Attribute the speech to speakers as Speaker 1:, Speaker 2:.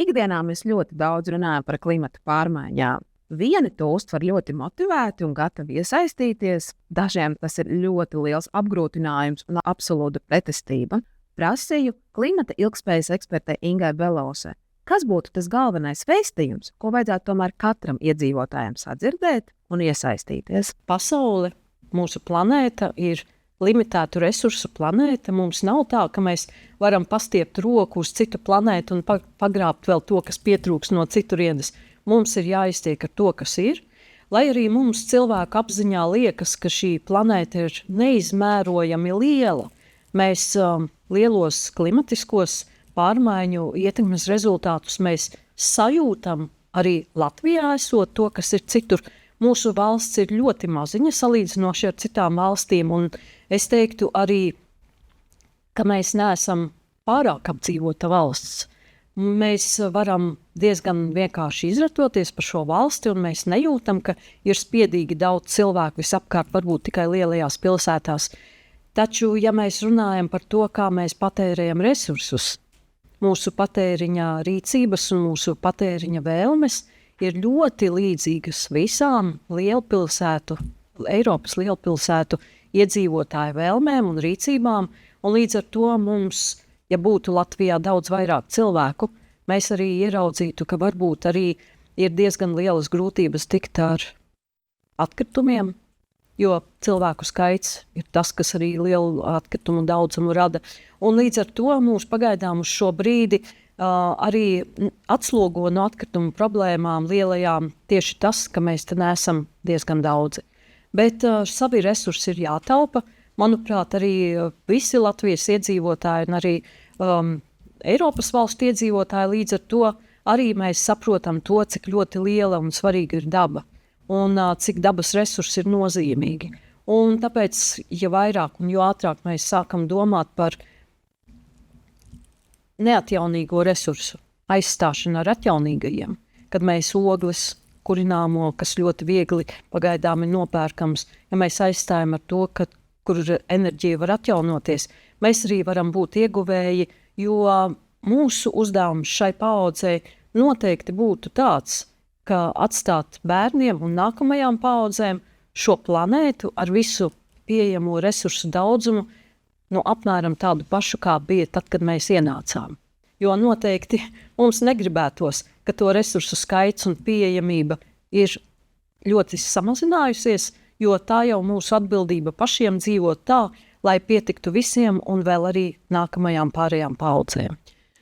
Speaker 1: Ikdienā mēs ļoti daudz runājam par klimata pārmaiņām. Vieni to uztver ļoti motivēti un gatavi iesaistīties, dažiem tas ir ļoti liels apgrūtinājums un absolūta pretestība. Prasīju klimata ilgspējas ekspertei Ingai Belosai, kas būtu tas galvenais vēstījums, ko vajadzētu tomēr katram iedzīvotājam sadzirdēt un iesaistīties.
Speaker 2: Pasaule, mūsu planēta ir limitētu resursu planēta. Mums nav tā, ka mēs varam pastiept roku uz citu planētu un pagrābt vēl to, kas pietrūks no citurienes. Mums ir jāiztiek ar to, kas ir. Lai arī mums cilvēku apziņā liekas, ka šī planēta ir neizmērojami liela, mēs lielos klimatiskos pārmaiņu ietekmes rezultātus mēs sajūtam arī Latvijā esot to, kas ir citur. Mūsu valsts ir ļoti maziņa salīdzinoši ar citām valstīm, un es teiktu arī, ka mēs neesam pārāk apdzīvota valsts. Mēs varam diezgan vienkārši izratoties par šo valsti, un mēs nejūtam, ka ir spiedīgi daudz cilvēku visapkārt, varbūt tikai lielajās pilsētās. Taču, ja mēs runājam par to, kā mēs patērējam resursus, mūsu patēriņa rīcības un mūsu patēriņa vēlmes ir ļoti līdzīgas visām Eiropas lielpilsētu iedzīvotāju vēlmēm un rīcībām, un līdz ar to mums, ja būtu Latvijā daudz vairāk cilvēku, mēs arī ieraudzītu, ka varbūt arī ir diezgan lielas grūtības tikt ar atkritumiem, jo cilvēku skaits ir tas, kas arī lielu atkritumu daudzumu rada. Un līdz ar to mums pagaidām uz šo brīdi arī atslogo no atkritumu problēmām lielajām tieši tas, ka mēs te neesam diezgan daudzi. Bet savi resursi ir jātaupa. Manuprāt, arī visi Latvijas iedzīvotāji un arī Eiropas valstu iedzīvotāji līdz ar to arī mēs saprotam to, cik ļoti liela un svarīga ir daba un cik dabas resursi ir nozīmīgi. Un tāpēc, ja vairāk un jo ātrāk mēs sākam domāt par neatjaunīgo resursu aizstāšanu ar atjaunīgajiem, kad mēs ogles, kurināmo, kas ļoti viegli pagaidām ir nopērkams, ja mēs aizstājam ar to, kur enerģija var atjaunoties, mēs arī varam būt ieguvēji, jo mūsu uzdevums šai paaudzei noteikti būtu tāds, ka atstāt bērniem un nākamajām paaudzēm šo planētu ar visu pieejamo resursu daudzumu, apmēram tādu pašu, kā bija tad, kad mēs ienācām. Jo noteikti mums negribētos, ka to resursu skaits un pieejamība ir ļoti samazinājusies, jo tā jau mūsu atbildība pašiem dzīvot tā, lai pietiktu visiem un vēl arī nākamajām pārējām paaudzēm.